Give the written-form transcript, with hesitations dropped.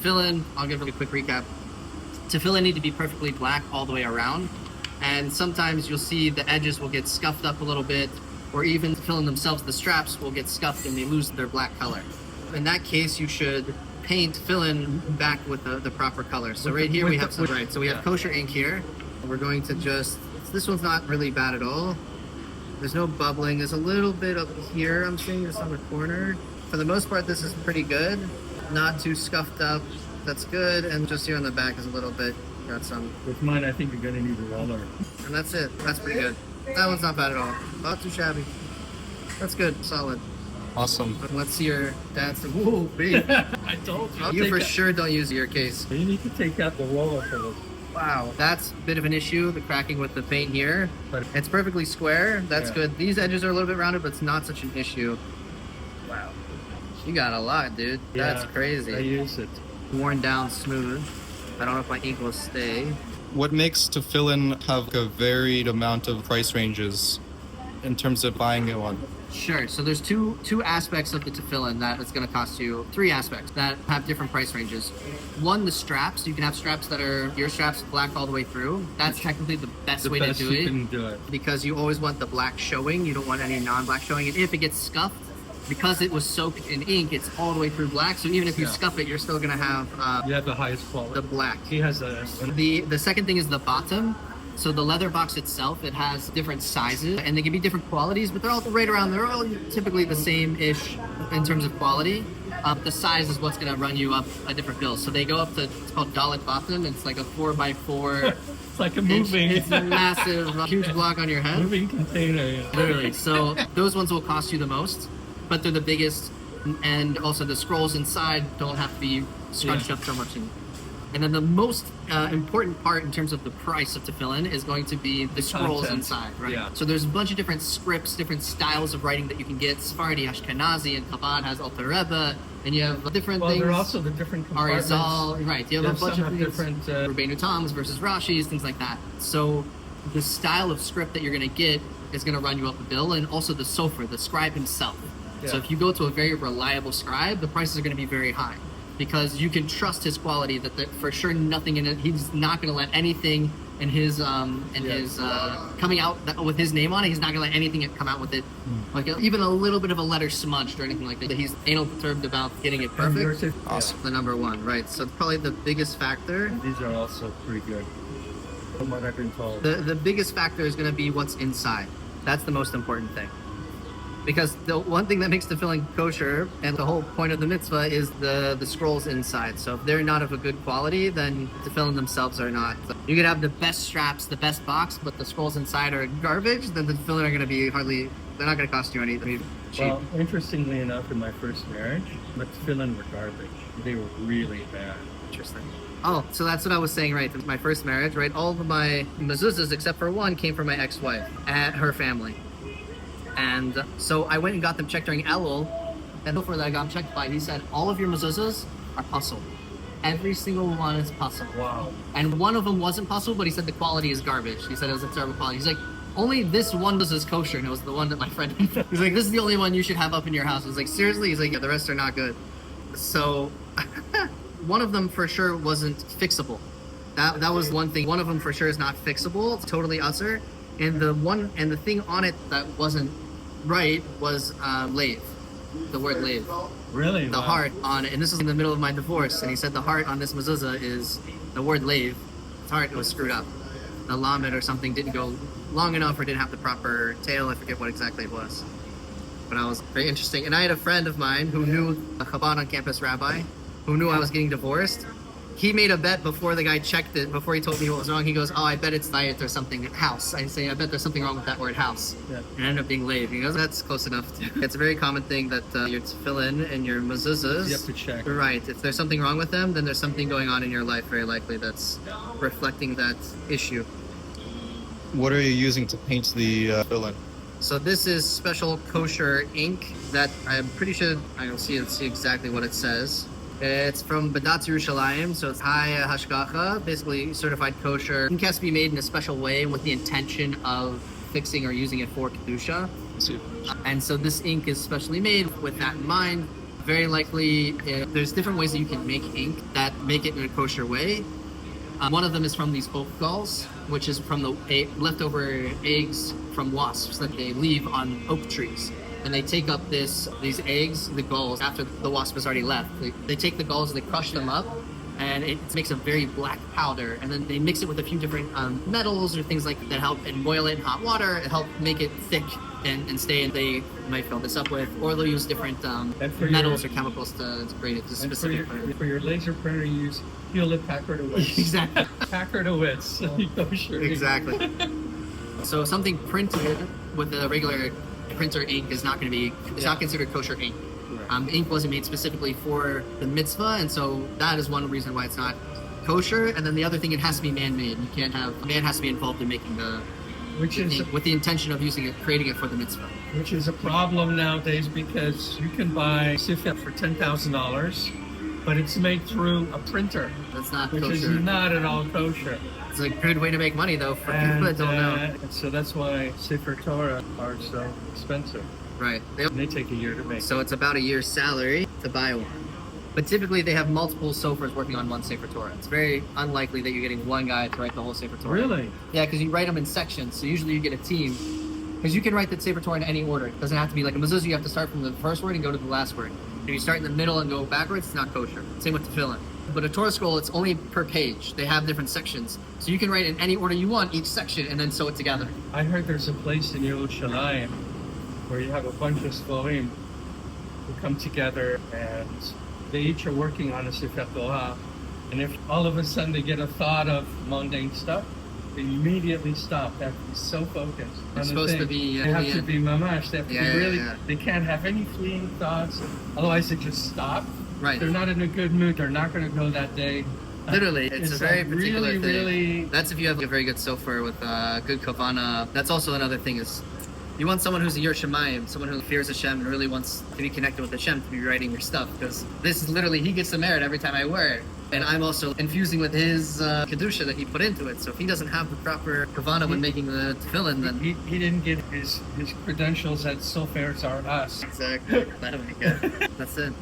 Tefillin, I'll give a quick recap. Tefillin need to be perfectly black all the way around. And sometimes you'll see the edges will get scuffed up a little bit, or even tefillin themselves, the straps will get scuffed and they lose their black color. In that case, you should paint tefillin back with the proper color. So right here we have some, right, so we have kosher ink here. We're going to just, this one's not really bad at all. There's no bubbling. There's a little bit up here, I'm seeing this on the corner. For the most part, this is pretty good. Not too scuffed up. That's good. And just here on the back is a little bit, got some. With mine, I think you're gonna need a roller. And that's it. That's pretty good. That one's not bad at all. Not too shabby. That's good. Solid. Awesome. Let's see your dad's. Whoa, big. I told you. You for sure don't use your case. You need to take out the roller for this. Wow, that's a bit of an issue, the cracking with the paint here. But it's perfectly square. That's good. These edges are a little bit rounded, but it's not such an issue. Wow. You got a lot, dude. Yeah, that's crazy. I use it. Worn down smooth. I don't know if my ink will stay. What makes Tefillin have a varied amount of price ranges in terms of buying it one? Sure. So there's two aspects of the tefillin that it's going to cost you. Three aspects that have different price ranges. One, the straps. You can have straps that are your straps black all the way through. That's technically the best way to do it. Because you always want the black showing. You don't want any non-black showing. And if it gets scuffed, because it was soaked in ink, it's all the way through black. So even if you scuff it, you're still going to have you have the highest quality. The black. He has a. The second thing is the bottom. So the leather box itself, it has different sizes, and they can be different qualities, but they're all right around, they're all typically the same-ish in terms of quality. The size is what's going to run you up a different bill. So they go up to, it's called Dalit bottom. It's like a 4x4. It's like a moving. It's a massive, huge block on your head. Moving container. Yeah. Literally. So those ones will cost you the most, but they're the biggest, and also the scrolls inside don't have to be scrunched up so much. And then the most important part in terms of the price of tefillin is going to be the scrolls inside, right? Yeah. So there's a bunch of different scripts, different styles of writing that you can get. Sephardi, Ashkenazi, and Chabad has Alter Rebbe, and you have different things. Well, there are also the different compartments. Arizal, right? You have a bunch of things. Different Rabbeinu Tam's versus Rashi's, things like that. So the style of script that you're going to get is going to run you up a bill, and also the sofer, the scribe himself. Yeah. So if you go to a very reliable scribe, the prices are going to be very high, because you can trust his quality, that for sure nothing in it, he's not going to let anything in his coming out with his name on it, he's not going to let anything come out with it, like even a little bit of a letter smudged or anything like that. He's anal perturbed about getting it perfect. Awesome. The number one, right? So probably the biggest factor. And these are also pretty good, from what I've been told. The biggest factor is going to be what's inside. That's the most important thing. Because the one thing that makes tefillin kosher, and the whole point of the mitzvah, is the scrolls inside. So if they're not of a good quality, then tefillin themselves are not. You could have the best straps, the best box, but the scrolls inside are garbage, then the tefillin are going to be they're not going to cost you anything. Cheap. Well, interestingly enough, in my first marriage, the tefillin were garbage. They were really bad. Interesting. Oh, so that's what I was saying, right? My first marriage, right? All of my mezuzahs, except for one, came from my ex-wife and her family. And so I went and got them checked during Elul, and before that I got them checked by, he said, all of your mezuzahs are puzzle. Every single one is puzzle. Wow. And one of them wasn't puzzle, but he said the quality is garbage. He said it was a terrible quality. He's like, only this one was kosher, and it was the one that my friend He's like, this is the only one you should have up in your house. I was like, seriously? He's like, yeah, the rest are not good. So one of them for sure wasn't fixable. That was one thing. One of them for sure is not fixable. It's totally usher. And the thing on it that wasn't right was lave, the word lave. Really? The heart on it, and this is in the middle of my divorce, and he said the heart on this mezuzah is the word lave. His heart was screwed up. The lamed or something didn't go long enough, or didn't have the proper tail. I forget what exactly it was. But I was very interesting. And I had a friend of mine who knew a Chabad on campus rabbi, who knew I was getting divorced. He made a bet before the guy checked it, before he told me what was wrong. He goes, oh, I bet it's diet or something, house. I say, I bet there's something wrong with that word house. Yeah. And it ended up being lave. He goes, that's close enough. It's a very common thing that your tefillin and your mezuzahs. You have to check. Right. If there's something wrong with them, then there's something going on in your life, very likely, that's reflecting that issue. What are you using to paint the tefillin? So this is special kosher ink that I'm pretty sure I will see exactly what it says. It's from Badatz Yerushalayim, so it's high hashgacha, basically certified kosher. Ink has to be made in a special way with the intention of fixing or using it for kedusha. And so this ink is specially made with that in mind. very likely there's different ways that you can make ink that make it in a kosher way. One of them is from these oak galls, which is from the leftover eggs from wasps that they leave on oak trees. And they take up these eggs, the galls, after the wasp has already left. They take the galls, they crush them up, and it makes a very black powder. And then they mix it with a few different metals or things like that help, and boil it in hot water. It helps make it thick and stay. And they might fill this up with, or they'll use different metals or chemicals to create it specific. For your laser printer, you use Hewlett Packard Owitz. Exactly. Packard Owitz. Kosher ink. Exactly. So something printed with the regular printer ink is not going to be, it's not considered kosher ink. Right. Ink wasn't made specifically for the mitzvah, and so that is one reason why it's not kosher. And then the other thing, it has to be man-made. You can't have, man has to be involved in making the ink with the intention of using it, creating it for the mitzvah. Which is a problem nowadays because you can buy sifet for $10,000, but it's made through a printer. That's not which kosher. Is not at all kosher. It's a good way to make money, though, for people that don't know. And so that's why Sefer Torah are so expensive. Right. They take a year to make. So it's about a year's salary to buy one. But typically they have multiple sofers working on one Sefer Torah. It's very unlikely that you're getting one guy to write the whole Sefer Torah. Really? Yeah, because you write them in sections. So usually you get a team. Because you can write the Sefer Torah in any order. It doesn't have to be like a mezuzah. You have to start from the first word and go to the last word. If you start in the middle and go backwards, it's not kosher. Same with Tefillin. But a Torah scroll, it's only per page. They have different sections. So you can write in any order you want, each section, and then sew it together. I heard there's a place in Yerushalayim where you have a bunch of Slorim who come together and they each are working on a Sefer Torah. And if all of a sudden they get a thought of mundane stuff, they immediately stop. They have to be so focused. It's supposed to be... They have to be mamash. They have to be really... Yeah. They can't have any fleeting thoughts. Otherwise they just stop. Right. They're not in a good mood. They're not going to go that day. Literally, it's a very particular really, thing. really... That's if you have a very good sofer with good kavana. That's also another thing is you want someone who's a Yer Shemayim, someone who fears Hashem and really wants to be connected with Hashem to be writing your stuff. Because this is literally, he gets the merit every time I wear it. And I'm also infusing with his kedusha that he put into it. So if he doesn't have the proper kavana when making the tefillin, then... He didn't get his credentials at Sofer Zar Us. Exactly. That'll be good. That's it.